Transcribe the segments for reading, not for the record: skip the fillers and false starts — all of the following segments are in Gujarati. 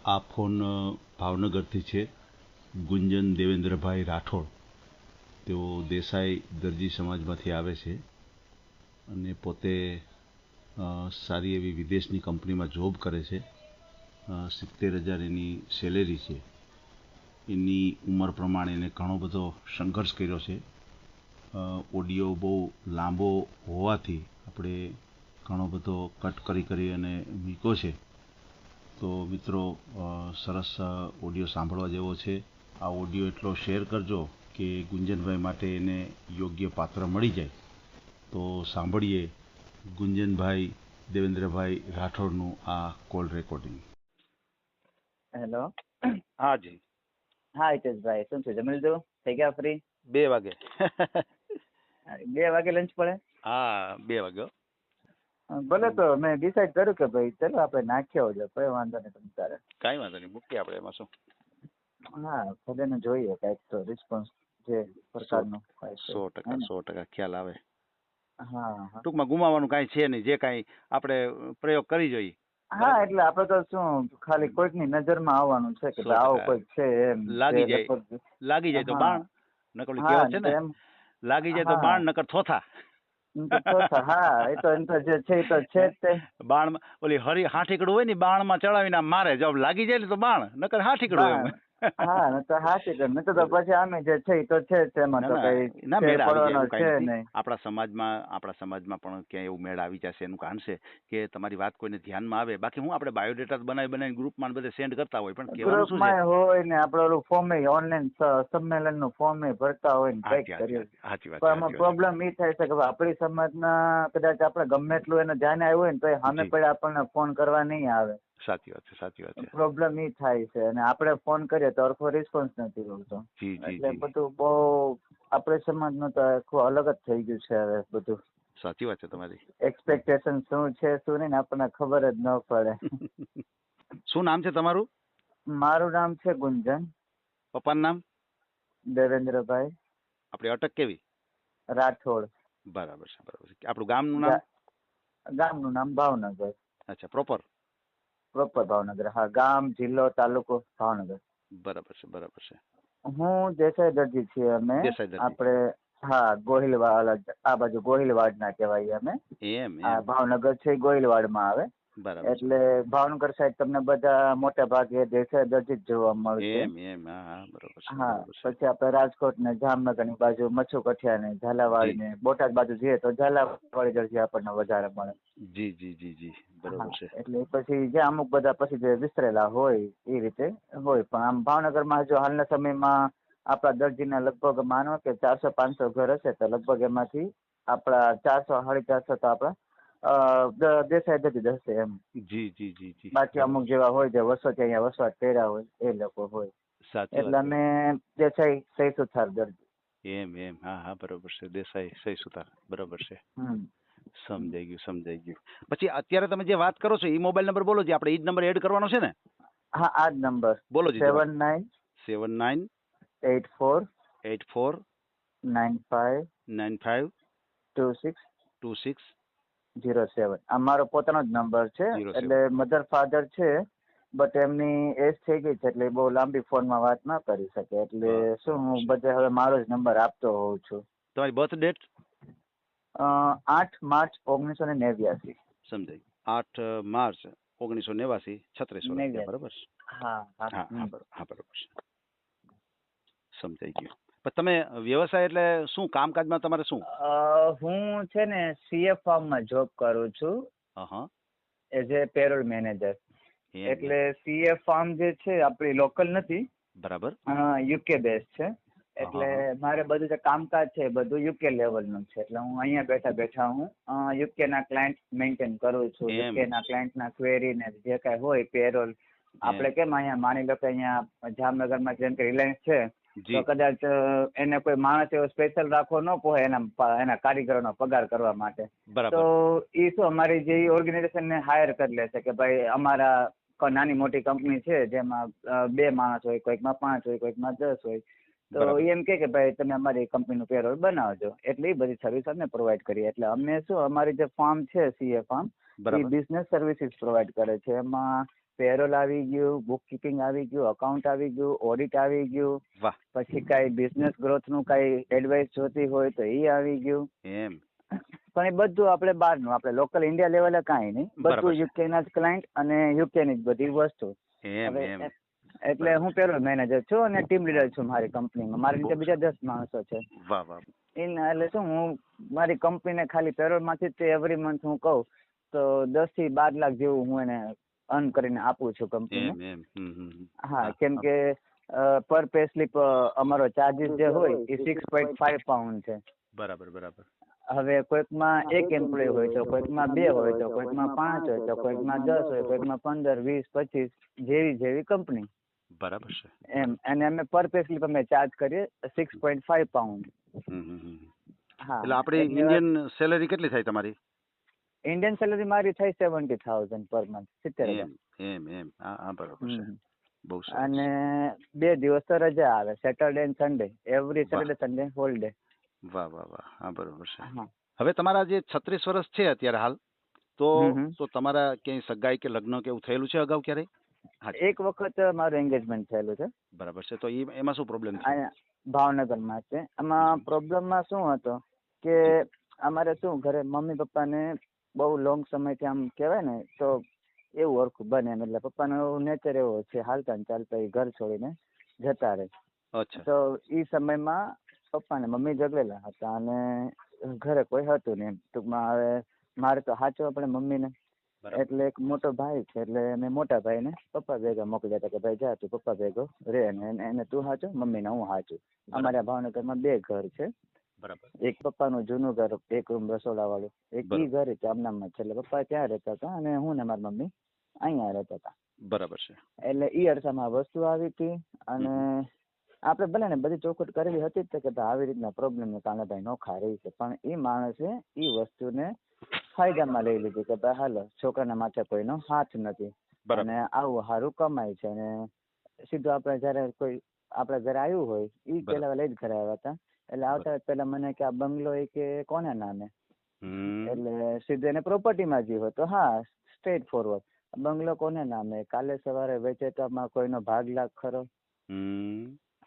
આ ફોન ભાવનગરથી છે. ગુંજન દેવેન્દ્રભાઈ રાઠોડ. તેઓ દેસાઈ દરજી સમાજમાંથી આવે છે અને પોતે સારી એવી વિદેશની કંપનીમાં જોબ કરે છે. 70,000 એની સેલેરી છે. એની ઉંમર પ્રમાણે એને ઘણો બધો સંઘર્ષ કર્યો છે. ઓડિયો બહુ લાંબો હોવાથી આપણે ઘણો બધો કટ કરી અને મૂક્યો છે. તો મિત્રો, સરસ ઓડિયો સાંભળવા જેવો છે. આ ઓડિયો એટલો શેર કરજો કે ગુંજનભાઈ માટે એને યોગ્ય પાત્ર મળી જાય. તો સાંભળીએ ગુંજનભાઈ દેવેન્દ્રભાઈ રાઠોડનું આ કોલ રેકોર્ડિંગ. હેલો. હા જી. હા હિતેશભાઈ, શું છે, જમી લીધું? થઈ ગયા ફ્રી? 2 વાગે. 2 વાગે લંચ પડે? હા, 2 વાગ્યો. ભલે, તો મેં ડિસાઈડ કર્યું કે ભાઈ ચલો આપણે નાખ્યા હોય, કોઈ વાંધો નહીં. તમે તારે કાંઈ વાંધો નહીં, મૂકીએ આપણે, એમાં શું. હા, બધાને જોઈએ કાંઈક તો રિસ્પોન્સ જે પ્રકારનો 100% ખ્યાલ આવે. હા. ટૂંકમાં ગુમાવવાનું કાંઈ છે નહીં, જે કાંઈ આપણે પ્રયોગ કરી જોઈએ. હા, એટલે આપણે તો શું ખાલી કોઈકની નજરમાં આવવાનું છે કે આવો કોઈક છે એમ. લાગી જાય તો બાણ, નકર કહેવત છે ને, લાગી જાય તો બાણ નકર થોથા. હા, એ તો જે છે એ તો છે જ તે. બાણ ઓલી હાઠીકડું હોય ને, બાણમાં ચડાવીને મારે, જો લાગી જાય ને તો બાણ, નકર હાઠીકડું એમ. હા, તો હાચી કર, નહીં તો પછી આમે જે છે એ તો છે જ, એમાં તો કઈ પડવાનો છે નહીં. આપણા સમાજમાં પણ ક્યાંય એવું મેળ આવી જશે એનું કારણ છે કે તમારી વાત કોઈને ધ્યાનમાં આવે. બાકી હું આપણે બાયોડેટા બનાવી ગ્રુપમાં બધે સેન્ડ કરતા હોય, પણ કહેવાનું શું છે, હોય ને આપણે ઓલું ફોર્મ ઓનલાઈન સંમેલનનું ફોર્મ ભરતા હોય ને કંઈક કરીએ. પણ આમાં પ્રોબ્લેમ એ થાય છે કે આપણી સમાજના કદાચ આપણે ગમે એટલું એને ધ્યાન આવ્યું હોય ને તો સામે પડે આપણને ફોન કરવા નહીં આવે. સાચી વાત છે. પ્રોબ્લેમ એ થાય છે, અને આપણે ફોન કરીએ તો સરખો રિસ્પોન્સ નથી મળતો. એટલે બધું બહુ આપણે સમાજનું તો આખું અલગ જ થઈ ગયું છે હવે બધું. સાચી વાત છે તમારી. એક્સપેક્ટેશન શું છે શું નહીં આપણને ખબર જ ન પડે. શું નામ છે તમારું? મારું નામ છે ગુંજન. પપ્પાનું નામ? દેવેન્દ્રભાઈ. આપણી અટક કેવી? રાઠોડ. બરાબર છે. આપણું ગામનું નામ? ગામનું નામ ભાવનગર. અચ્છા, પ્રોપર ભાવનગર. હા, ગામ, જિલ્લો, તાલુકો ભાવનગર. બરાબર છે. હું દેસાઈ દરજી છીએ અમે. આપણે હા, ગોહિલવાડ, આ બાજુ ગોહિલવાડ ના કહેવાય અમે. ભાવનગર છે ગોહિલવાડમાં આવે. એટલે ભાવનગર સાઈડ તમને બધા મોટા ભાગે દેસાઈ દરજી જ જોવા મળશે. હા, પછી આપણે રાજકોટ ને જામનગર ની બાજુ મચ્છુકઠિયા ને ઝાલાવાડ ને બોટાદ બાજુ જઈએ તો ઝાલાવાડી દરજી આપણને વધારે મળે. જી. બરોબર છે. એટલે પછી જે અમુક બધા પછી જે વિસ્તરેલા હોય એ રીતે હોય. પણ આમ ભાવનગરમાં જો હાલના સમયમાં આપણા દરજીના લગભગ માનો કે 400-500 ઘર હશે, તો લગભગ એમાંથી આપણા 400-450 તો આપણા દેસાઈ દરજી હશે એમ. જી. બાકી અમુક જેવા હોય જે વર્ષોથી અહીંયા વસવાટ કર્યા હોય એ લોકો હોય. એટલે અમે દેસાઈ સહી સુથાર દરજી. એમ. હા, બરોબર છે. દેસાઈ સહી સુથાર, બરોબર છે. સમજાઈ ગયું. પછી અત્યારે તમે જે વાત કરો છો એ મોબાઈલ નંબર બોલો, જે આપણે એ જ નંબર એડ કરવાનો છે ને? હા, આ જ નંબર બોલો. 79 84 95 26 07. આ મારો પોતાનો જ નંબર છે. એટલે મધર ફાધર છે, બટ એમની એજ થઈ ગઈ છે એટલે બહુ લાંબી ફોનમાં વાત ના કરી શકે. એટલે શું હું બધે હવે મારો જ નંબર આપતો હોઉં છું. તમારી બર્થ ડેટ? 8 માર્ચ 1989. સમજાય. 8 માર્ચ 1989, 36 બરાબર? હા, બરોબર છે. સમજાઈ ગયું. પણ તમે વ્યવસાય એટલે શું કામકાજમાં તમારે શું? હું છે ને સીએ ફાર્મમાં જોબ કરું છું એઝ એ પેરોલ મેનેજર. એટલે સીએ ફાર્મ જે છે આપણી લોકલ નથી, બરાબર, યુકે બેઝ છે. એટલે મારે બધું જે કામકાજ છે બધું યુકે લેવલનું છે. એટલે હું અહીંયા બેઠા હું યુકે ના ક્લાયન્ટ મેન્ટેન કરું છું. યુકે ના ક્લાયન્ટ ના ક્વેરી ને જે કાંઈ હોય પેરોલ. આપણે કેમ અહીંયા માની લો કે અહીંયા જામનગરમાં જેમ કે રિલાયન્સ છે, તો કદાચ એને કોઈ માણસ એવો સ્પેશિયલ રાખવો ન પોહે એના કારીગરોનો પગાર કરવા માટે. તો એ શું અમારી જે ઓર્ગેનાઇઝેશનને હાયર કરી લે છે કે ભાઈ અમારા નાની મોટી કંપની છે જેમાં 2 માણસ હોય, કોઈકમાં 5 હોય, કોઈકમાં 10 હોય. તો એમ કે ભાઈ તમે અમારી કંપનીનું પેરોલ બનાવજો. એટલે એ બધી સર્વિસ અમે પ્રોવાઈડ કરીએ. એટલે અમે શું અમારી જે ફાર્મ છે સીએ ફાર્મ, એ બિઝનેસ સર્વિસીસ પ્રોવાઈડ કરે છે. એમાં પેરોલ આવી ગયું, બુક કીપિંગ આવી ગયું, અકાઉન્ટ આવી ગયું, ઓડિટ આવી ગયું, વાહ પછી કઈ બિઝનેસ ગ્રોથ નું કઈ એડવાઇસ જોતી હોય તો એ આવી ગયું. એમ પણ એ બધું આપણે બહારનું, આપણે લોકલ ઇન્ડિયા લેવલે કાંઈ નહીં, બરાબર બધું છે. યુકે ના જ ક્લાયન્ટ અને યુકે ની જ બધી વસ્તુ. એમ હવે એમ એટલે હું પેરોલ મેનેજર છું અને ટીમ લીડર છું મારી કંપનીમાં. મારી નીચે બીજા 10 માણસો છે. વાહ વાહ એટલે શું, હું મારી કંપનીને ખાલી પેરોલ માંથી જ એવરી મંથ હું કહું તો 10 થી 12 લાખ જેવું હું એને અર્ન કરીને આપું છું કંપનીને. એમ એમ હા, કેમ કે પર પે સ્લિપ અમારો ચાર્જીસ જે હોય એ 6.5 પાઉન્ડ છે. બરાબર બરાબર હવે કોઈકમાં 1 એમ્પ્લોય હોય તો કોઈકમાં 2 હોય તો કોઈકમાં 5 હોય તો કોઈકમાં 10 હોય, કોઈકમાં 15, 20, 25 જેવી કંપની. બરાબર છે. એમ, અને અમે પર પે સ્લિપ અમે ચાર્જ કરીએ 6.5 પાઉન્ડ. હા, એટલે આપણી ઇન્ડિયન સેલરી કેટલી થાય તમારી? ઇન્ડિયન સેલરી મારી થાય 70,000 પર મંથ, 70,000. એમ એમ હા બરાબર છે. બહુ સરસ. અને 2 દિવસ તો રજા આવે, Saturday and Sunday, every Saturday Sunday holiday. વાહ વાહ વાહ હા બરોબર છે. હા. હવે તમારા જે 36 વર્ષ છે અત્યારે હાલ, તો હમ. તો તમારા ક્યાંય સગાઈ કે લગ્ન કે એવું થયેલું છે અગાઉ ક્યારેય? હા એક વખત મારું એંગેજમેન્ટ થયેલું છે. બરાબર છે. તો એમાં શું પ્રોબ્લેમ થયો? અહીંયા ભાવનગરમાં છે. આમાં પ્રોબ્લેમમાં શું હતો કે અમારે શું ઘરે મમ્મી પપ્પાને બહુ લોંગ સમયથી આમ કહેવાય ને તો એવું ઓળખું બને એમ, એટલે પપ્પાનો એવું નેચર એવો છે, હાલતા ને ચાલતા એ ઘર છોડીને જતા રહે. અચ્છા. તો એ સમયમાં પપ્પા ને મમ્મી ઝઘડેલા હતા અને ઘરે કોઈ હતું નહીં. ટૂંકમાં હવે મારે તો સાચવવા પડે મમ્મીને, એટલે એક મોટો ભાઈ છે એટલે મેં મોટા ભાઈને પપ્પા ભેગા મોકલ્યા હતા કે ભાઈ જા તું પપ્પા ભેગો રે, ને એને તું સાચો, મમ્મીને હું સાચું. અમારે ભાવનગરમાં 2 ઘર છે. બરાબર. એક પપ્પાનું જૂનું ઘર, 1 રૂમ રસોડા વાળું, એક ઈ ઘર છે આમનામાં છે. એટલે પપ્પા ત્યાં રહેતા હતા અને હું ને મારી મમ્મી અહીંયા રહેતા હતા. બરાબર છે. એટલે ઈ અરસામાં વસ્તુ આવી હતી અને આપણે ભલે ને બધી ચોખવટ કરેલી હતી જ કે ભાઈ આવી રીતના પ્રોબ્લેમ કારણે ભાઈ નોખા રહી છે, પણ એ માણસે એ વસ્તુને ફાયદામાં લઈ લીધી કે ભાઈ હાલો છોકરાના માથે કોઈનો હાથ નથી અને આવું સારું કમાય છે. અને સીધું આપણે જયારે કોઈ આપણા ઘરે આવ્યું હોય એ પેલા લઈ જ ઘરે આવ્યા હતા. એટલે આવતા પેલા મને કે આ બંગલો એ કે કોને નામે, એટલે સીધું એને પ્રોપર્ટીમાં જીવો તો હા સ્ટ્રેટ ફોરવર્ડ, બંગલો કોને નામે, કાલે સવારે વેચે તો કોઈનો ભાગ લાગ ખરો.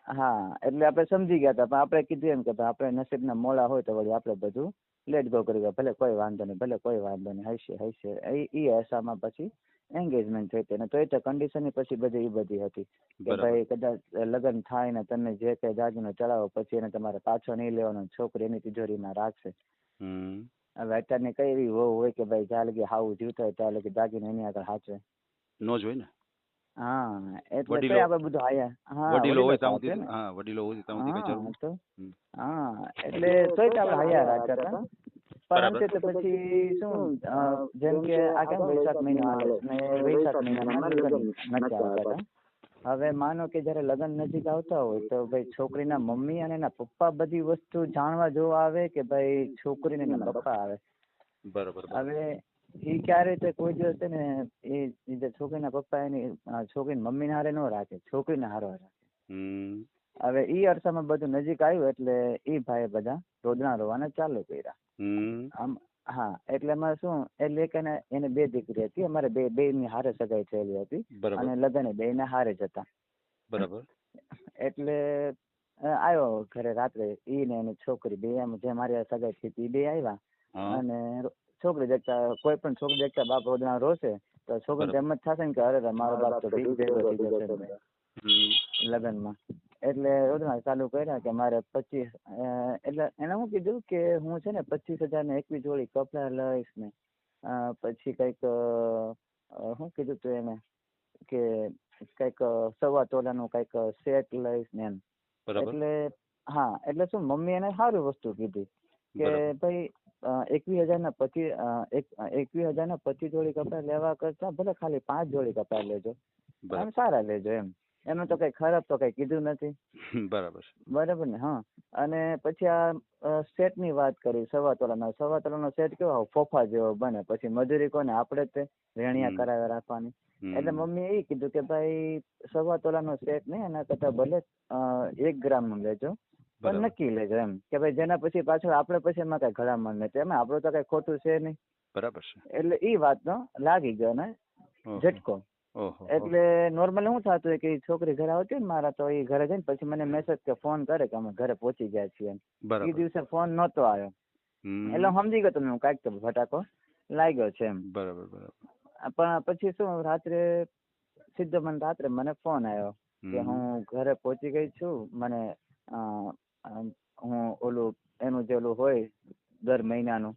હા, એટલે આપણે સમજી ગયા હતા. પણ આપણે કીધું એમ કે આપણે નસીબના મોડા હોય તો વળી આપણે બધું લેટ ગો કરી ભલે કોઈ વાંધો નહીં, ભલે કોઈ વાંધો નહીં, હશે એ આશામાં પછી એંગેજમેન્ટ થઈ હતી. તો એ તો કન્ડિશન પછી બધી એ બધી હતી કે ભાઈ કદાચ લગ્ન થાય ને તમે જે કઈ દાગીનો ચડાવો પછી એને તમારે પાછો નહીં લેવાનો, છોકરી એની તિજોરીમાં રાખશે. હવે અત્યારની કઈ એવી વહુ હોય કે ભાઈ જ્યાં લગી હાવું જીવતા હોય ત્યાં લગી દાગીનો એની આગળ સાચવે નો જોઈ ને. હા, એટલે કઈ આપણે બધું વડીલો હોય ત્યાં કઈ જરૂર તો હા, એટલે તોય આપણે હૈયા રાખતા હતા. પરંતુ તો પછી શું, જેમ કે આ કેમ વૈશાખ મહિનો આવે ને વૈશાખ મહિનામાં લગ્ન નક્કી આવતા હતા. હવે માનો કે જયારે લગ્ન નજીક આવતા હોય તો ભાઈ છોકરીના મમ્મી અને એના પપ્પા બધી વસ્તુ જાણવા જોવા આવે કે ભાઈ છોકરીને એના પપ્પા આવે. બરોબર. હવે એ ક્યારે તો કોઈ દિવસ છે ને એ છોકરીના પપ્પા એની છોકરીની મમ્મીને હારે ન રાખે, છોકરીને હારો રાખે. હવે ઈ અરસામાં બધું નજીક આવ્યું એટલે એ ભાઈ બધા રોદણા રોવાના ચાલુ કર્યા. આમ હા, એટલે અમારે શું, એટલે એને 2 દીકરી હતી. અમારે બે ની હારે સગાઈ થયેલી હતી અને લગ્ન 2 ના હારે જ હતા. બરાબર. એટલે આવ્યો ઘરે રાત્રે ઈ ને એની છોકરી બે, એમ જે મારી સગાઈ થઈ હતી 2 આવ્યા અને છોકરી દેખતા, કોઈ પણ છોકરી દેખતા બાપ રોદણા રોશે તો છોકરી એમ જ થશે ને કે અરે મારો બાપ તો ભીખ ભેગો થઈ જશે લગ્નમાં. એટલે રોદણા ચાલુ કર્યા કે મારે 25, એટલે એને હું કીધું કે હું છે ને 25,000 ને 21 જોડી કપડા લઈશ ને પછી કઈક શું કીધું તું એને કે કઈક 1.25 તોલાનું કઈક સેટ લઈશ ને એમ. એટલે હા, એટલે શું મમ્મી એને સારું વસ્તુ કીધી કે ભાઈ 21,000 ના 25 જોડી કપડા લેવા કરતા ભલે ખાલી 5 જોડી કપડા લેજો, એમ સારા લેજો એમ. એમાં તો કઈ ખરાબ તો કઈ કીધું નથી. બરાબર ને. હા, અને પછી આ સેટ ની વાત કરી 1.25 તોલાનો સેટ કેવો ફોફા જેવો બને, પછી મજૂરી કોને, આપણે તે રેણિયા કરાવે રાખવાની. એટલે મમ્મીએ એ કીધું કે ભાઈ 1.25 તોલાનો સેટ નહીં, એના કરતા ભલે 1 ગ્રામ નું લેજો પણ નક્કી લેજો એમ કે ભાઈ જેના પછી પાછળ આપણે પછી એમાં કઈ ઘડામણ નથી, એમાં આપણું તો કઈ ખોટું છે નહીં. બરાબર છે. એટલે એ વાતનો લાગી ગયો ને ઝટકો. ઓહો. એટલે નોર્મલી શું થતું હોય કે ઈ છોકરી ઘરે આવતી ને મારા, તો એ ઘરે જઈને પછી મને મેસેજ કે ફોન કરે કે અમે ઘરે પહોંચી ગયા છીએ એમ. એ બરાબર. દિવસે ફોન નહોતો આવ્યો એટલે હું સમજી ગયો તમે હું કાંઈક તો ફટાકો લાગ્યો છે એમ. બરાબર બરાબર. પણ પછી શું રાત્રે સીધો મને રાત્રે મને ફોન આવ્યો કે હું ઘરે પહોંચી ગઈ છું, મને હું ઓલું એનું જે ઓલું હોય દર મહિનાનું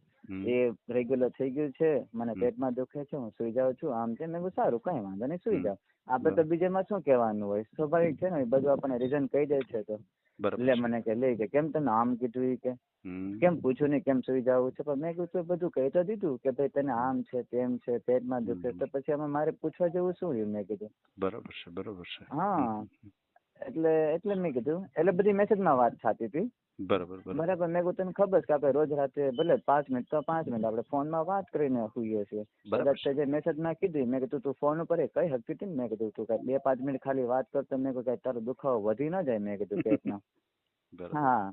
એ રેગ્યુલર થઈ ગયું છે, મને પેટમાં દુખે છે, હું સુઈ જાઉં છું, આમ છે. મેં કહ્યું સારું કઈ વાંધો નહીં, સુઈ જાવ. આપણે તો બીજામાં શું કહેવાનું હોય, સ્વાભાવિક છે ને, એ બધું આપણને રીઝન કહી દે છે. તો એટલે મને કે લે કે કેમ તને આમ કીધું, કે કેમ પૂછ્યું નહીં, કેમ સુઈ જવું છે. પણ મેં કીધું બધું કહી તો દીધું કે ભાઈ તને આમ છે તેમ છે, પેટમાં દુખે, તો પછી આમાં મારે પૂછવા જેવું શું રહ્યું, મેં કીધું. બરાબર છે બરાબર છે. હા એટલે મેં કીધું, એટલે બધી મેસેજમાં વાત થતી હતી. બરાબર બરાબર. મેં કીધું તને ખબર છે કે આપણે રોજ રાતે ભલે 5 મિનિટ તો 5 મિનિટ આપણે ફોનમાં વાત કરીને હોઈએ છીએ. કદાચ જે મેસેજમાં કીધું, મેં કીધું તું ફોન ઉપર કઈ શકતી હતી ને, મેં કીધું તું કઈ 2-5 મિનિટ ખાલી વાત કરતો, મેં કીધું કઈ તારો દુખાવો વધી ન જાય, મેં કીધું પેટનો. હા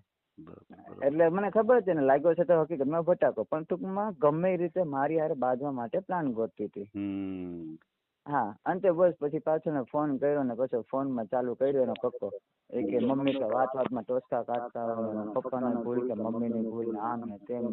એટલે મને ખબર છે ને, લાગ્યો છે તો હકીકતમાં ભટાકો, પણ ટૂંકમાં ગમે એ રીતે મારી હારે બાંધવા માટે પ્લાન ગોતતી હતી. હા, અંતે બસ પછી પાછો ફોન કર્યો ને પછી ફોનમાં ચાલુ કર્યો એનો કક્કો. એ કે મમ્મી તો વાતમાં ટોચકા કાઢતા હોય, પપ્પાને ભૂલ કે મમ્મીની ભૂલ ને આમ ને તેમ.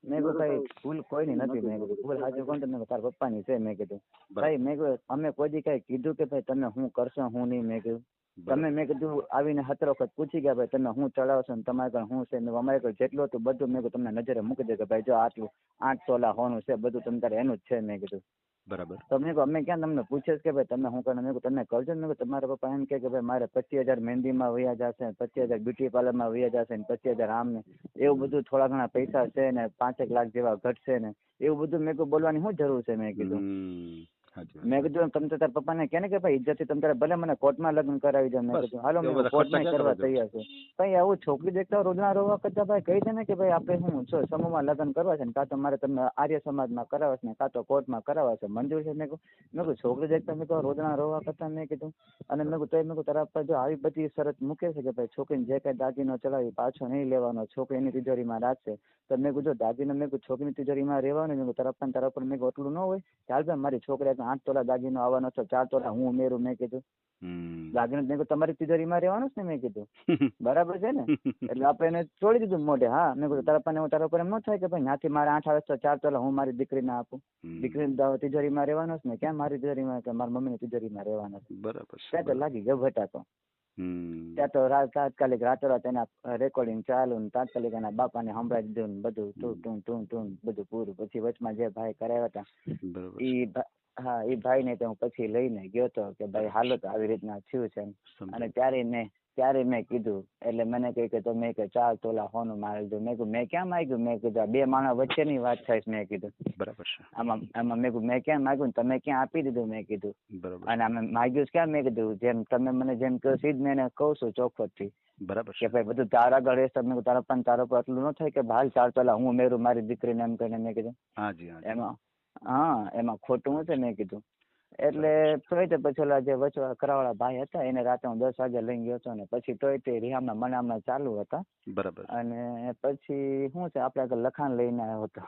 મેં કીધું ભાઈ ભૂલ કોઈની નથી, મેં કીધું ભૂલ સાચું કોણ, તમે તારા પપ્પાની છે. મેં કીધું ભાઈ, મેં કીધું અમે કોઈ દી કઈ કીધું કે ભાઈ તમે હું કરશો હું નહીં, મેં કીધું તમે મેં કીધું આવીને 17 વખત પૂછી ગયા ભાઈ તમે હું ચડાવશો ને તમારે કઈ શું છે. અમારે કઈ જેટલું હતું બધું મેં કીધું તમને નજરે મૂકી દે કે ભાઈ જો આટલું 8 તોલા હોનું છે, બધું તમે તારે એનું જ છે. મેં કીધું બરાબર. તો મેં કહ્યું અમે ક્યાં તમને પૂછે કે ભાઈ તમે શું કરો, મેં કહ્યું તમે કરજો. મેં કહ્યું તમારા પપ્પા એમ કે ભાઈ મારે 25,000 મહેંદીમાં વયા જશે, 25,000 બ્યુટી પાર્લરમાં વયા જશે ને 25,000 આમ ને એવું બધું, થોડા ઘણા પૈસા છે ને 5 લાખ જેવા ઘટશે ને એવું બધું. મેં કહ્યું બોલવાની શું જરૂર છે, મેં કીધું. મેં કીધું તમે તો તારા પપ્પાને કહે ને કે ભાઈ ઇજ્જતથી તમે તારે ભલે મને કોર્ટમાં લગ્ન કરાવી દો. મેં કીધું હાલો મેં કોર્ટમાં કરવા તૈયાર છું. ભાઈ આવું છોકરી દેખતા રોજના રોવા કરતા ભાઈ કહી દે ને કે ભાઈ આપણે શું સમૂહમાં લગ્ન કરવા છે ને કાં તો મારે તમને આર્ય સમાજમાં કરાવવા છે ને કાં તો કોર્ટમાં કરાવવા છે, મંજૂર છે. મેં કહું છોકરી દેખતા મેં કહું રોજના રોવા કરતા, મેં કીધું. અને મેં કહું તો મેં કહું તારા પર જો આવી બધી શરત મૂકે છે કે ભાઈ છોકરીને જે કાંઈ દાગીનો ચડાવી પાછો નહીં લેવાનો, છોકરીની તિજોરીમાં રાખશે, તો મેં કીધું દાગીનો મેં કીધું છોકરીની તિજોરીમાં રહેવાનું. મેં કહું તારા પર મેં એટલું ન હોય, ચાલ ભાઈ મારી છોકરી 8 તોલા દાગીનો આવવાનો છે, 4 તોલા હું ઉમેરું. મેં કીધું દાગીનો મેં કીધું તમારી તિજોરીમાં રહેવાનું છે ને, મેં કીધું બરાબર છે ને. એટલે આપણે એને છોડી દીધું મોઢે. હા મેં કીધું તારા પર એમ ન થાય કે ભાઈ ત્યાંથી મારે 8 આવે તો 4 તોલા હું મારી દીકરીને આપું, દીકરીને તિજોરીમાં રહેવાનો છે ને, ક્યાં મારી તિજોરીમાં કે મારી મમ્મીની તિજોરીમાં રહેવાનો છે. બરાબર. ત્યાં તો લાગી ગયો ભટાકો. ત્યાં તો તાત્કાલિક રાતોરાત એના રેકોર્ડિંગ ચાલુ ને તાત્કાલિક એના બાપાને સંભળાવી દીધું ને બધું ટૂન ટૂન ટૂન બધું પૂરું. પછી વચમાં જે ભાઈ કરાવ્યા હતા એ ભાઈ ને તો હું પછી લઈને ગયો હતો કે ભાઈ હાલો તો આવી રીતના થયું છે. અને ત્યારે મેં કીધું, એટલે મને કહે કે તમે કે 4 તોલા હોનું મારી દઉં. મેં કીધું મેં ક્યાં માંગ્યું, મેં કીધું 2 માણસ વચ્ચેની વાત થાય. મેં કીધું બરાબર છે. આમાં મેં કીધું મેં ક્યાં માંગ્યું ને તમે ક્યાં આપી દીધું, મેં કીધું. બરાબર. અને અમે માંગ્યું ક્યાં, મેં કીધું જેમ તમે મને જેમ કહો સીધ મેં એને કહું છું ચોખવટથી. બરાબર કે ભાઈ બધું તારા આગળ રહેશે. મેં કીધું તારા પણ તારા પર એટલું ન થાય કે હાલ 4 તોલા હું મેરું મારી દીકરીને એમ કરીને. મેં કીધું એમાં ખોટું હું છે, મેં કીધું. એટલે તોય તે પછી ઓલા જે વચવા કરાવાળા ભાઈ હતા એને રાતે હું 10 વાગે લઈને ગયો હતો ને પછી તોય તે રિહામણા મનામણા ચાલુ હતા. બરાબર. અને પછી શું છે આપણે આગળ લખાણ લઈને આવ્યો હતો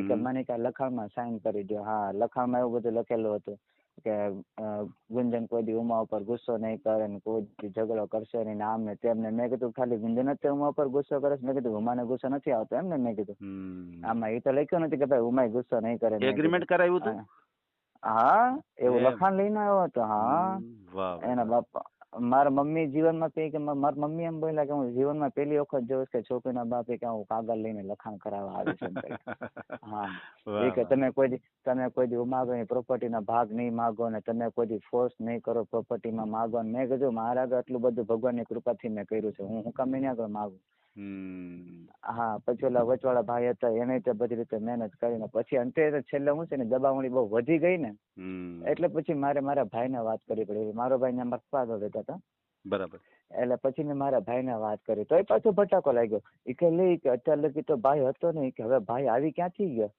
કે મને કે લખાણમાં સાઈન કરી દો. હા લખાણમાં એવું બધું લખેલું હતું કે ગુંજન કોઈ દી ઉમા ઉપર ગુસ્સો નહીં કરે ને કોઈ દી ઝઘડો કરશે નહીં આમ ને તેમને. મેં કીધું ખાલી ગુંજન જ ઉમા ઉપર ગુસ્સો કરે છે, મેં કીધું ઉમાને ગુસ્સો નથી આવતો એમ ને. મેં કીધું આમાં એ તો લખ્યું નથી કે ભાઈ ઉમાય ગુસ્સો નહીં કરે. એગ્રીમેન્ટ કરાવ્યું હતું. હા એવું લખાણ લઈને આવ્યો હતો. હા એના બાપા મારા મમ્મી જીવનમાં કે મારા મમ્મી એમ બોલ્યા કે હું જીવનમાં પહેલી વખત જોઉં કે છોકરીના બાપે કે હું કાગળ લઈને લખાણ કરાવવા આવે છે. હા એ કે તમે કોઈ દી ઉમાગોની પ્રોપર્ટીના ભાગ નહીં માગો ને તમે કોઈ દી ફોર્સ નહીં કરો પ્રોપર્ટીમાં માગો. મેં કીધું મારા આગળ આટલું બધું ભગવાનની કૃપાથી મેં કર્યું છે, હું કામ એની આગળ માગું. હા પછી ઓલા વચવાળા ભાઈ હતા એને તે બધી રીતે મહેનત કરીને પછી અંતે છેલ્લે હું છે ને દબાવણી બહુ વધી ગઈ ને એટલે પછી મારા ભાઈને વાત કરવી પડી. મારો ભાઈ ને મારા પપ્પા આગળ રહેતા હતા. બરાબર. એટલે પછી મેં મારા ભાઈને વાત કરી તો એ પાછો ભટાકો લાગ્યો. એ કે લે કે અત્યાર લગી તો ભાઈ હતો ને કે હવે ભાઈ આવી ક્યાંથી ગયો.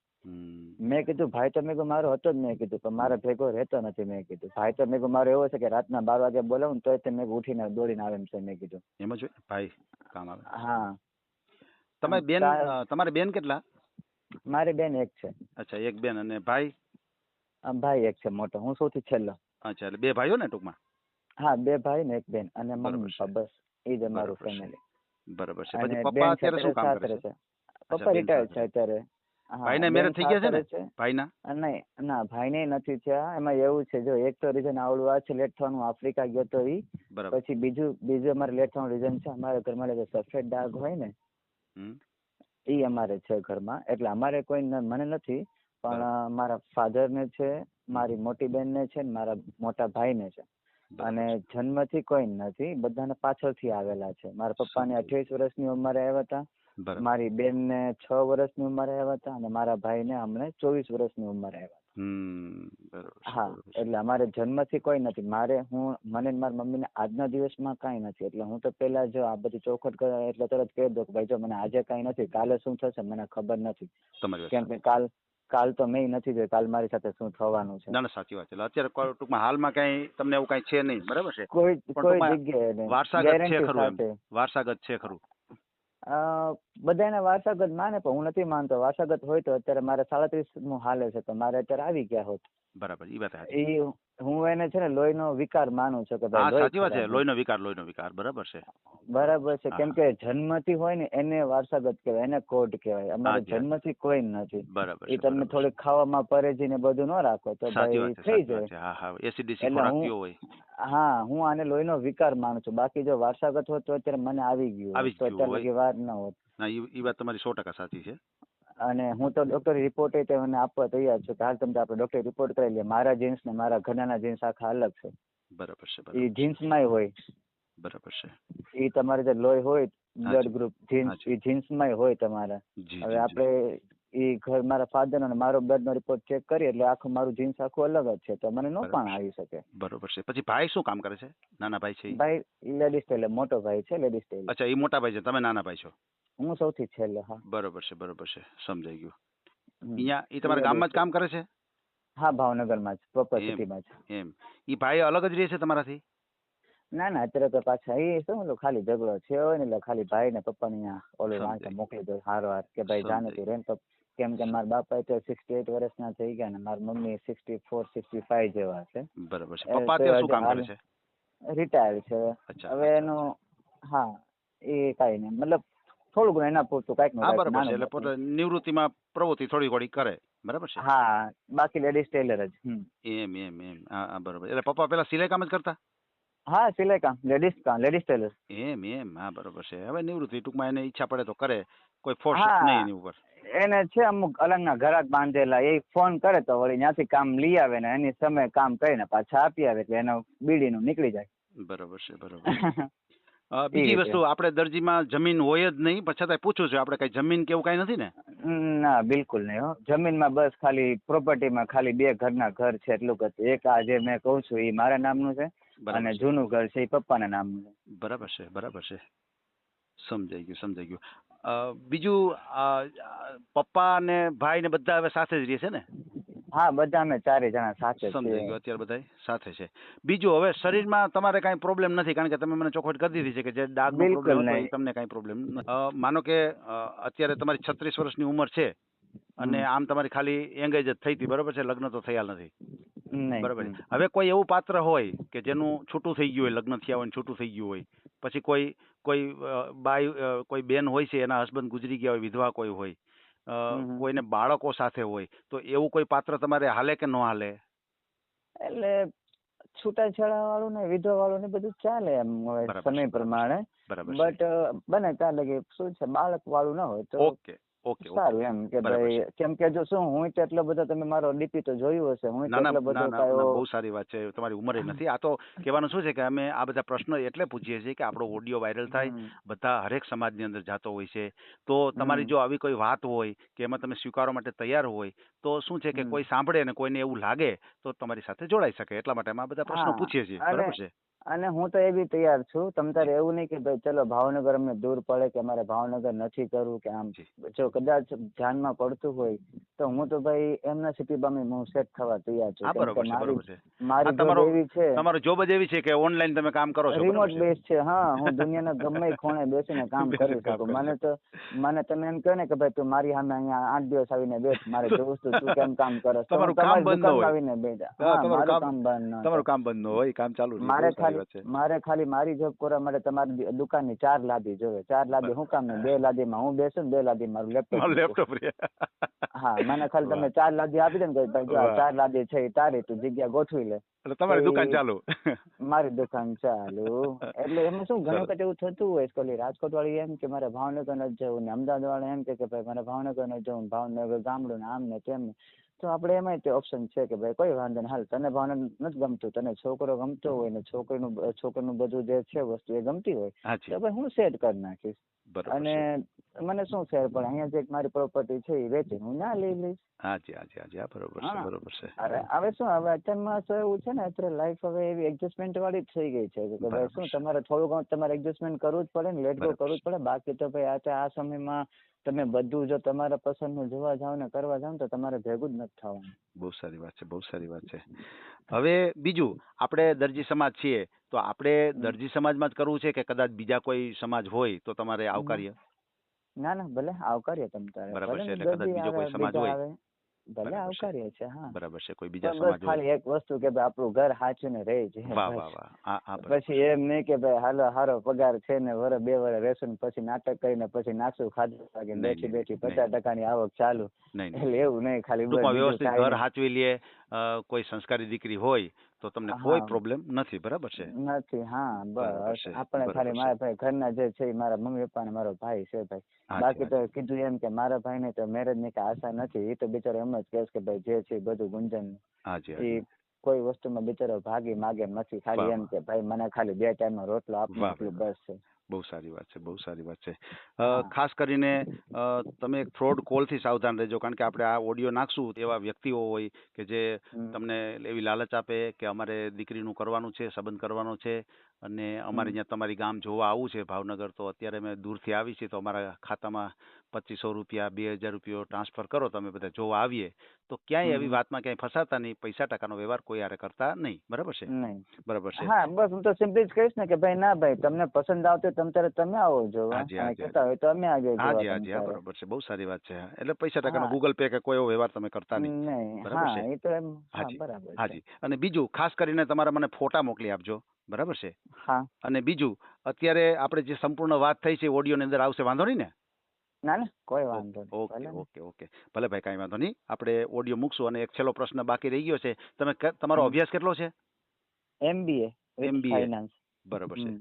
મેં કીધું ભાઈ તો મેં કહ્યું મારો હતો જ. મેં કીધું પણ મારા ભેગો રહેતો નથી. મેં કીધું ભાઈ તો મેં કહ્યું મારો એવો છે કે રાતના 12 વાગે બોલાવું ને તોય મેં ઉઠીને દોડીને આવે એમ છે. મેં કીધું એમ જ ભાઈ કામ આવે. હા તમારી બેન કેટલા? મારી બેન એક છે. અચ્છા એક બેન. અને ભાઈ? ભાઈ એક છે મોટો, હું સૌથી છેલ્લો. અચ્છા, એટલે 2 ભાઈઓ ને ટૂંકમાં? હા, 2 ભાઈ ને 1 બેન અને બરોબર મમ્મી છે. પપ્પા, બસ એ જ અમારું બરોબર છે. ફેમિલી. બરોબર છે. અને પછી પપ્પા બેન અત્યારે શું કામ કરે સાસરે છે? છે. અચ્છા, પપ્પા બેન રિટાયર્ડ છે સાસરે. અત્યારે. હા, ભાઈના બેન મેરેજ થઈ ગયા છે ને? સાસરે છે. ભાઈના? નહીં, ના ભાઈને નથી થયા. એમાં એવું છે, જો એક તો રીઝન આવડું આ છે લેટ થવાનું, આફ્રિકા ગયો તો ઈ. બરાબર. પછી બીજું અમારે લેટ થવાનું રીઝન છે, અમારા ઘરમાં જે સફેદ ડાઘ હોય ને હમ. ઈ અમારે છે ઘરમાં. એટલે અમારે કોઈ મને નથી, પણ મારા ફાધર ને છે, મારી મોટી બેન ને છે, ને મારા મોટા ભાઈ ને છે. અને જન્મથી કોઈ નથી, બધાને પાછળથી આવેલા છે. મારા પપ્પાને 28 વર્ષની ઉંમરે આવ્યા હતા, મારી બેન ને 6 વર્ષની ઉંમરે આવ્યા હતા, અને મારા ભાઈ ને હમણે 24 વર્ષની ઉંમરે આવ્યા હતા. હા, એટલે અમારે જન્મથી કોઈ નથી. મને મારી મમ્મીને આજના દિવસમાં કાંઈ નથી. એટલે હું તો પેલા જો આ બધી ચોખવટ કરે એટલે તરત કહી દઉં કે ભાઈ જો મને આજે કાંઈ નથી, કાલે શું થશે મને ખબર નથી. કેમ કે કાલ તો મેં નથી જોઈ, કાલ મારી સાથે શું થવાનું છે. ના, સાચી વાત છે. અત્યારે ટૂંકમાં હાલમાં કઈ તમને એવું કઈ છે નહીં, બરાબર છે? કોઈ જગ્યાએ નહીં. વારસાગત છે ખરું? વારસાગત છે ખરું? બધાને વારસાગત માને, પણ હું નથી માનતો. વારસાગત હોય તો અત્યારે મારે 37 હાલે છે, તો મારે અત્યારે આવી ગયા હોત. બરાબર, ઈ વાત એ હું એને છે ને લોહીનો વિકાર માનું છું કે ભાઈ સાચી વાત છે. લોહીનો વિકાર બરાબર છે. બરાબર છે. કેમ કે જન્મથી હોય ને એને વારસાગત કહેવાય, એને કોડ કહેવાય. અમારે જન્મથી કોઈ નથી. બરાબર. એ તમે થોડીક ખાવામાં પરેજી ને બધું ન રાખો તો ભાઈ થઈ જાય. હા, હું આને લોહીનો વિકાર માનું છું. બાકી જો વારસાગત હોત તો અત્યારે મને આવી ગયું તો અત્યારે વાર ન હોત. એ વાત તમારી 100% સાચી છે. અને હું તો ડોક્ટર રિપોર્ટ મને આપવા તૈયાર છું કે હાલ તમે આપણે ડોક્ટર રિપોર્ટ કરાવી લઈએ. મારા જીન્સ ને મારા ઘરના જીન્સ આખા અલગ છે. બરાબર છે. એ જીન્સમાંય હોય. બરાબર છે. એ તમારે જે લોહી હોય બ્લડ ગ્રુપ જીન્સ, એ જીન્સમાંય હોય તમારા. હવે આપણે એ ઘર મારા ફાધર અને મારો બ્લડ નો રિપોર્ટ ચેક કરીએ એટલે આખું મારું જીન્સ આખું અલગ જ છે, તો મને નો પણ આવી શકે. બરોબર છે. પછી ભાઈ શું કામ કરે છે? નાના ભાઈ છે? ભાઈ લેડીઝ ટેલર, મોટો ભાઈ છે લેડીઝ ટેલર. અચ્છા, એ મોટા ભાઈ છે, તમે નાના ભાઈ છો? હું સૌથી છેલ્લે. હા, બરોબર છે. બરોબર છે, સમજાઈ ગયું. અહીંયા એ તમારા ગામમાં જ કામ કરે છે? હા, ભાવનગરમાં જ, પ્રોપર સિટીમાં જ. એમ. એ ભાઈ અલગ જ રહે છે તમારાથી? ના, અત્યારે તો પાછા એ શું ખાલી ઝઘડો છે હોય ને એટલે ખાલી ભાઈ ને પપ્પા ને ઓલો વાંચા મોકલી દો હારવાર કે ભાઈ જાને તું રેન. કેમ કે મારા બાપા તો 68 વર્ષના થઈ ગયા ને મારી મમ્મી 64, 65 જેવા છે. બરાબર છે. પપ્પા અત્યારે શું કામ કરે છે? રિટાયર્ડ છે હવે એનું. હા, એ કાંઈ નહીં, મતલબ થોડું ઘણું એના પૂરતું કાંઈક નું. બરાબર છે. એટલે પોતે નિવૃત્તિમાં પ્રવૃત્તિ થોડી ઘણી કરે. બરાબર છે. હા, બાકી લેડીઝ ટેલર જ. એમ. હા, બરોબર. એટલે પપ્પા પેલા સિલાઈ કામ જ કરતા? હા, સિલાઈ કામ, લેડીઝ ટેલર. એમ. હા, બરોબર છે. હવે નિવૃત્તિ ટૂંકમાં એને ઈચ્છા પડે તો કરે, કોઈ ફોર્સ નહીં એની ઉપર. એને છે અમુક અલગના ઘરાક બાંધેલા, એ ફોન કરે તો વળી ત્યાંથી કામ લઈ આવે ને એની સમય કામ કરીને પાછા આપી આવે એટલે એનો બીડીનું નીકળી જાય. બરોબર છે. બરોબર. બીજી વસ્તુ, આપણે દરજીમાં જમીન હોય જ નહીં, પણ છતાંય પૂછું છું, આપણે કઈ જમીન કેવું કઈ નથી ને? ના, બિલકુલ નહીં હો. જમીનમાં બસ ખાલી પ્રોપર્ટીમાં ખાલી 2 ઘરના ઘર છે એટલું જ. એક આ જે મેં કહું છું એ મારા નામનું છે અને જૂનું ઘર છે એ પપ્પાના નામનું છે. બરાબર છે. બરાબર છે, સમજાઈ ગયું. બીજું, પપ્પા ને ભાઈ ને બધા હવે સાથે જ રહે છે ને? હા, બધા અમે 4 જણા સાથે. સમજાઈ ગયું. અત્યારે બધા સાથે છે. બીજું, હવે શરીરમાં તમારે કઈ પ્રોબ્લેમ નથી, કારણ કે તમે મને ચોખવટ કરી દીધી છે કે જે ડાઘનો પ્રોબ્લેમ હતો એ તમને કઈ પ્રોબ્લેમ નથી. માનો કે અત્યારે તમારી 36 વર્ષની ઉંમર છે અને આમ તમારી ખાલી એંગેજ જ થઈ હતી, બરોબર છે? લગ્ન તો થયા નથી, બરાબર. હવે કોઈ એવું પાત્ર હોય કે જેનું છૂટું થઈ ગયું હોય, લગ્ન થયા હોય છૂટું થઈ ગયું હોય, પછી કોઈ બાઈ, કોઈ બેન હોય છે એના હસબન્ડ ગુજરી ગયા હોય, વિધવા કોઈ હોય, કોઈને બાળકો સાથે હોય, તો એવું કોઈ પાત્ર તમારે હાલે કે ન હાલે? એટલે છૂટાછેડા વાળું ને વિધવા વાળું ને બધું ચાલે એમ સમય પ્રમાણે. બટ બને ત્યાં લગી શું છે બાળક વાળું ના હોય તો સારું એમ કે ભાઈ. કેમ કે જો શું હું એટલો બધો, તમે મારો ડીપી તો જોયું હશે, હું એટલો બધો. બહુ સારી વાત છે, તમારી ઉંમરે નથી. આ તો કહેવાનું શું છે કે અમે આ બધા પ્રશ્નો એટલે પૂછીએ છીએ કે આપણો ઓડિયો વાયરલ થાય, બધા હરેક સમાજની અંદર જાતો હોય છે, તો તમારી જો આવી કોઈ વાત હોય કે એમાં તમે સ્વીકારવા માટે તૈયાર હોય તો શું છે કે કોઈ સાંભળે અને કોઈને એવું લાગે તો તમારી સાથે જોડાઈ શકે, એટલા માટે અમે આ બધા પ્રશ્નો પૂછીએ છીએ. બરાબર છે. અને હું તો એ બી તૈયાર છું. તમ તારે એવું નહીં કે ભાઈ ચલો ભાવનગર અમને દૂર પડે કે અમારે ભાવનગર નથી કરવું કે આમ. જો કદાચ ધ્યાનમાં પડતું હોય તો હું તો ભાઈ એમના સિટીમાં હું સેટ થવા તૈયાર છું. બરોબર છે, બરોબર છે. મારી જોબ એવી છે, તમારો જોબ જ એવી છે કે ઓનલાઈન તમે કામ કરો છો, રિમોટ બેઝ છે. હા, હું દુનિયાના ગમે ખૂણે બેસીને કામ કરી શકું. મને તમે એમ કહો ને કે ભાઈ તું મારી સામે અહીંયા 8 દિવસ આવીને બેઠ, મારે જોવું તું કેમ કામ કરો, તમારું કામ બંધ ન હોય, આવીને બેઠ. મારું કામ બંધ ન, તમારું કામ બંધ ન હોય, કામ ચાલુ રહે. મારે ખાલી મારી જોબ કરવા માટે તમારી દુકાનની 4 લાદી જોવે. 4 લાદી હું કામ ને 2 લાદીમાં હું બેસું, 2 લાદી મારું લેપટોપ. હા, મને ખાલી તમે 4 લાદી આપી દે ને ભાઈ જો 4 લાદી છે એ તારી, તું જગ્યા ગોઠવી લે એટલે તમારી દુકાન ચાલુ. મારી દુકાન ચાલુ. એટલે એમાં શું ઘણી વખત એવું થતું હોય કે રાજકોટ વાળી એમ કે મારે ભાવનગર ન જવું ને અમદાવાદ વાળા એમ કે ભાઈ મારે ભાવનગર ન જવું, ભાવનગર ગામડું ને આમ ને તેમ. તો આપણે એમાં તે ઓપ્શન છે કે ભાઈ કોઈ વાંધો નહીં, હાલ તને ભાવનગર નથી ગમતું, તને છોકરો ગમતો હોય ને છોકરીનું બધું જે છે વસ્તુ એ ગમતી હોય તો ભાઈ હું સેટ કરી નાખીશ. અને મને શું ફેર પડે, અહીંયા જે મારી પ્રોપર્ટી છે એ વેચી હું ના લઈ લઈશ. હાજી, બરોબર છે, બરોબર છે. અરે હવે શું, હવે અત્યારમાં શું એવું છે ને, અત્યારે લાઈફ હવે એવી એડજસ્ટમેન્ટ વાળી જ થઈ ગઈ છે કે ભાઈ શું તમારે થોડું ઘણું તમારે એડજસ્ટમેન્ટ કરવું જ પડે ને, લેટ ગો કરવું જ પડે. બાકી તો ભાઈ આ સમયમાં તમે બધું જો તમારા પસંદનું જોવા જાવ ને કરવા જાવ તો તમારે ભેગું જ નથી થવાનું. બહુ સારી વાત છે, બહુ સારી વાત છે. હવે બીજું, આપણે દરજી સમાજ છીએ તો આપણે દરજી સમાજમાં જ કરવું છે કે કદાચ બીજા કોઈ સમાજ હોય તો તમારે આવકાર્ય? ના ભલે આવકાર્ય તમ તારે, બરાબર છે. એટલે કદાચ બીજો કોઈ સમાજ હોય ભલે આવકાર્ય છે. હા, બરાબર છે. કોઈ બીજા સમાજ ખાલી એક વસ્તુ કે ભાઈ આપણું ઘર હાચવીને રહે છે. વાહ વાહ વાહ. પછી એમ નહીં કે ભાઈ હાલો હારો પગાર છે ને વરસ 2 વર્ષ રહેશું પછી નાટક કરીને પછી નાખશું ખાધું લાગે બેઠી 50% આવક ચાલુ. એટલે એવું નહીં, ખાલી વ્યવસ્થિત ઘર હાચવી લે, કોઈ સંસ્કારી દીકરી હોય તો તમને કોઈ પ્રોબ્લેમ નથી. બરાબર છે, નથી. હા, બસ આપણે ખાલી મારા ભાઈ ઘરના જે છે મારા મમ્મી પપ્પા ને મારો ભાઈ છે ભાઈ. બાકી તો કીધું એમ કે મારા ભાઈ ને તો મેરેજ ની કઈ આશા નથી. એ તો બિચારો એમ જ કહે કે ભાઈ જે છે બધું ગુંજન, એ કોઈ વસ્તુમાં બિચારો ભાગી માગે નથી. ખાલી એમ કે ભાઈ મને ખાલી 2 ટાઈમ નો રોટલો આપો એટલું બસ છે. બહુ સારી વાત છે, બહુ સારી વાત છે. ખાસ કરીને તમે ફ્રોડ કોલ થી સાવધાન રહેજો, કારણ કે આપણે આ ઓડિયો નાખશું એવા વ્યક્તિઓ હોય કે જે તમને એવી લાલચ આપે કે અમારે દીકરીનું કરવાનું છે, સંબંધ કરવાનો છે અને અમારે અહીંયા તમારી ગામ જોવા આવવું છે ભાવનગર, તો અત્યારે અમે દૂરથી આવી છીએ તો અમારા ખાતામાં 2500 રૂપિયા 2000 રૂપિયા ટ્રાન્સફર કરો, તમે બધા જોવા આવીએ. તો ક્યાંય એવી વાતમાં ક્યાંય ફસાતા નહીં, પૈસા ટકાનો વ્યવહાર કોઈ હારે કરતા નહીં. બરાબર છે? બરાબર છે. હા, બસ હું તો સિમ્પલી જ કહીશ ને કે ભાઈ ના ભાઈ તમને પસંદ આવતો તમે આવો જોવા, કહેતા હોય તો અમે આવીએ. હાજી, બરાબર છે. બહુ સારી વાત છે. એટલે પૈસા ટકાનો ગૂગલ પે કે કોઈ એવો વ્યવહાર તમે કરતા નહીં. બરાબર છે? એ તો એમ. બરાબર. હાજી. અને બીજું ખાસ કરીને તમારા મને ફોટા મોકલી આપજો. બરાબર છે? હા. અને બીજું, અત્યારે આપણે જે સંપૂર્ણ વાત થઈ છે ઓડિયો ની અંદર આવશે, વાંધો નહીં ને? ના કોઈ વાંધો નહીં. ઓકે. ભલે ભાઈ, કાંઈ વાંધો નહીં. આપણે ઓડિયો મૂકશું. અને એક છેલ્લો પ્રશ્ન બાકી રહી ગયો છે. તમારો અભ્યાસ કેટલો છે? MBA finance. બરાબર છે.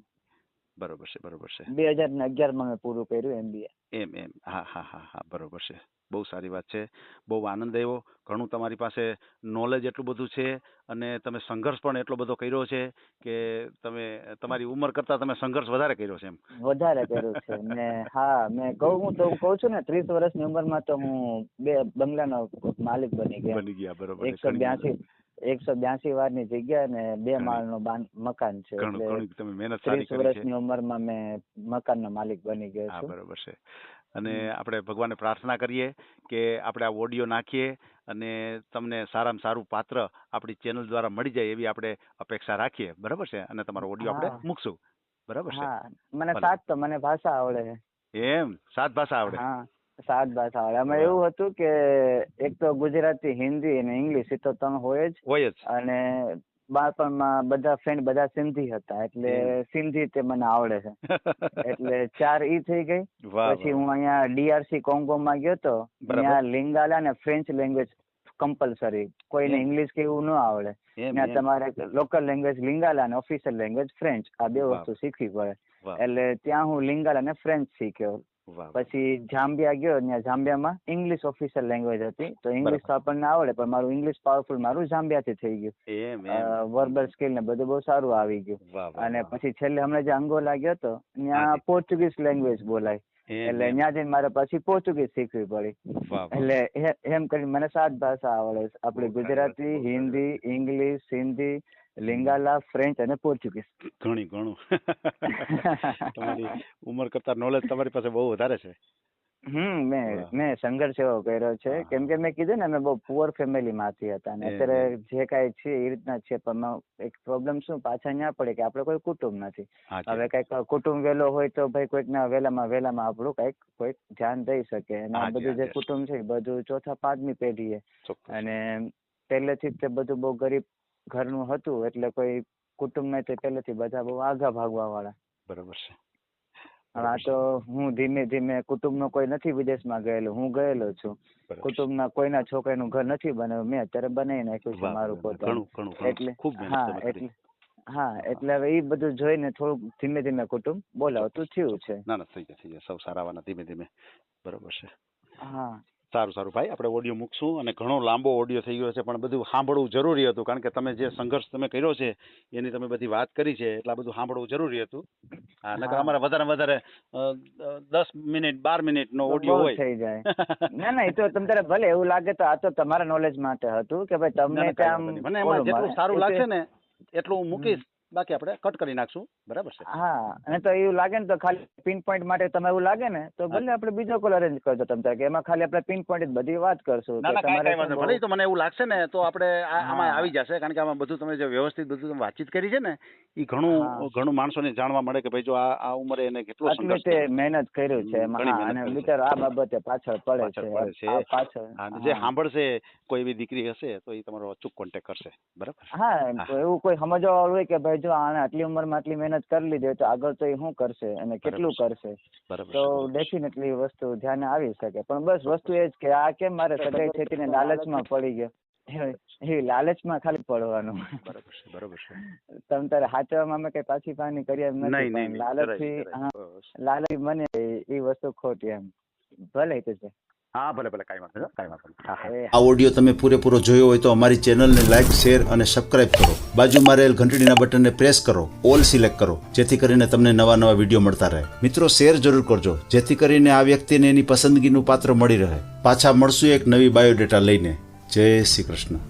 2011 માં મેં પૂરું કર્યું MBA. એમ. હા, બરોબર છે. બહુ સારી વાત છે. બહુ આનંદ આવ્યો. ઘણું તમારી પાસે નોલેજ એટલું બધું છે અને તમે સંઘર્ષ પણ એટલો બધો કર્યો છે કે તમે તમારી ઉંમર કરતા તમે સંઘર્ષ વધારે કર્યો છે. એમ વધારે કર્યો છે ને. હા, મેં કહું છું ને 30 વર્ષની ઉંમરમાં તો હું 2 બંગલાનો માલિક બની ગયા. બરોબર. 182 વારની જગ્યા ને 2 માળનું મકાન છે. એટલે 30 વર્ષની ઉંમરમાં મેં મકાનનો માલિક બની ગયો છું. બરોબર છે. અને આપણે ભગવાનને પ્રાર્થના કરીએ કે આપણે આ ઓડિયો નાખીએ અને તમને સારામાં સારું પાત્ર આપણી ચેનલ દ્વારા મળી જાય એવી આપણે અપેક્ષા રાખીએ. બરાબર છે? અને તમારો ઓડિયો આપણે મૂકશું. બરાબર છે? મને ભાષા આવડે છે. એમ? 7 ભાષા આવડે? હા, 7 ભાષા આવડે. એમાં એવું હતું કે એક તો ગુજરાતી, હિન્દી અને ઇંગ્લિશ એ તો તમે હોય જ. અને બાળપણમાં બધા ફ્રેન્ડ બધા સિંધી હતા એટલે સિંધી તે મને આવડે છે. એટલે 4 ઈ થઈ ગઈ. પછી હું અહીંયા DRC કોંગોમાં ગયો તો, ત્યાં લિંગાલા અને ફ્રેન્ચ લેંગ્વેજ કમ્પલસરી. કોઈને ઇંગ્લિશ કે એવું ન આવડે. ત્યાં તમારે લોકલ લેંગ્વેજ લિંગાલા અને ઓફિશિયલ લેંગ્વેજ ફ્રેન્ચ, આ 2 વસ્તુ શીખવી પડે. એટલે ત્યાં હું લિંગાલા અને ફ્રેન્ચ શીખ્યો. પછી જામ્બિયા ગયો, ત્યાં જામ્બિયામાં ઇંગ્લિશ ઓફિશિયલ લેંગ્વેજ હતી તો ઇંગ્લિશ તો આપણને આવડે પણ મારું ઇંગ્લિશ પાવરફુલ મારું જામ્બિયાથી થઈ ગયું. વર્બલ સ્કિલ ને બધું બહુ સારું આવી ગયું. અને પછી છેલ્લે હમણાં જે અંગોલા ગયો તો ત્યાં પોર્ટુગીઝ લેંગ્વેજ બોલાય એટલે ત્યાં જઈને મારે પછી પોર્ટુગીઝ શીખવી પડી. એટલે એમ કરીને મને 7 ભાષા આવડે. આપડી ગુજરાતી, હિન્દી, ઇંગ્લિશ, સિંધી, લિંગાલા, ફ્રેન્ચ અને પોર્ચુગીઝ. ઘણું તમારી ઉંમર કરતા નોલેજ તમારી પાસે બહુ વધારે છે. મેં સંઘર્ષ એવો કર્યો છે, કેમ કે મેં કીધું ને અમે બહુ પુઅર ફેમિલી માંથી હતા ને અત્યારે જે કાંઈ છે એ રીતના છે, પણ એક પ્રોબ્લેમ શું પાછા ન્યા પડે કે આપણે કોઈ કુટુંબ નથી. હવે કઈક કુટુંબ વેલો હોય તો ભાઈ કોઈકના વેલામાં આપણું કોઈક ધ્યાન દઈ શકે, અને આ બધું જે કુટુંબ છે બધું ચોથા પાંચમી પેઢીએ, અને પહેલેથી જ તે બધું બહુ ગરીબ ઘરનું હતું, એટલે કોઈ કુટુંબ નહીં, પહેલેથી બધા બહુ આગા ભાગવા વાળા. બરાબર છે. આ તો હું ધીમે ધીમે કુટુંબનો કોઈ નથી વિદેશમાં ગયેલો, હું ગયેલો છું. કુટુંબના કોઈના છોકરાનું ઘર નથી બનાવ્યું, મેં અત્યારે બનાવી નાખ્યું છે મારું પોતાનું. એટલે એટલે હવે એ બધું જોઈને થોડુંક ધીમે ધીમે કુટુંબ બોલાવતું થયું છે. ના થઈ જાય સૌ સારાવાના ધીમે ધીમે. બરોબર છે. હા, સારું ભાઈ, આપણે ઓડિયો મૂકશું, અને ઘણો લાંબો ઓડિયો થઈ ગયો છે, પણ બધું સાંભળવું જરૂરી હતું, કારણ કે તમે જે સંઘર્ષ તમે કર્યો છે એની તમે બધી વાત કરી છે, એટલે બધું સાંભળવું જરૂરી હતું. હા, નકર અમારે વધારે 10 મિનિટ 12 મિનિટ નો ઓડિયો હોય થઈ જાય. ના એ તો તમને ભલે એવું લાગે તો આ તો તમારા નોલેજ માટે હતું કે ભાઈ તમને મને એમાં જેટલું સારું લાગશે ને એટલું હું મૂકીશ, બાકી આપણે કટ કરી નાખશું. બરાબર છે. હા, અને તો એવું લાગે ને તો ખાલી પિન પોઈન્ટ માટે તમે એવું લાગે ને તો ભલે આપણે બીજો કોલ અરેન્જ કરજો તમ કે એમાં ખાલી આપણે પિન પોઈન્ટ બધી વાત કરશું. ભલે તો મને એવું લાગશે ને તો આપણે આમાં આવી જશે, કારણ કે આમાં બધું તમે જે વ્યવસ્થિત બધું તમે વાતચીત કરી છે ને એ ઘણું માણસોને જાણવા મળે કે ભાઈ જો આ ઉંમરે એને કેટલો મહેનત કર્યું છે એમાં, અને બિચારો આ બાબતે પાછળ પડે છે. જે સાંભળશે કોઈ એવી દીકરી હશે તો એ તમારો અચૂક કોન્ટેક્ટ કરશે. બરાબર. હા, એવું કોઈ સમજવા વાળું હોય કે ભાઈ જો આને આટલી ઉંમરમાં આટલી મહેનત કરી લીધી તો આગળ તો એ શું કરશે અને કેટલું કરશે, તો ડેફિનેટલી વસ્તુ ધ્યાને આવી શકે. પણ બસ વસ્તુ એ જ કે આ કેમ મારે સગાઈ થઈને લાલચમાં પડી ગયો, એ લાલચમાં ખાલી પડવાનું. બરોબર છે. તમે તારે સાચવામાં અમે કઈ પાછી પાની કરી એમ નથી, લાલચ મને એ વસ્તુ ખોટી એમ. ભલે તો છે. હા, ભલે કાંઈ વાંધો નહીં. આ ઓડિયો તમે પૂરેપૂરો જોયો હોય તો અમારી ચેનલને લાઈક, શેર અને સબસ્ક્રાઇબ કરો. બાજુમાં રહેલ ઘંટડીના બટનને પ્રેસ કરો, ઓલ સિલેક્ટ કરો, જેથી કરીને તમને નવા વિડીયો મળતા રહે. મિત્રો, શેર જરૂર કરજો, જેથી કરીને આ વ્યક્તિને એની પસંદગીનું પાત્ર મળી રહે. પાછા મળશું એક નવી બાયોડેટા લઈને. જય શ્રી કૃષ્ણ.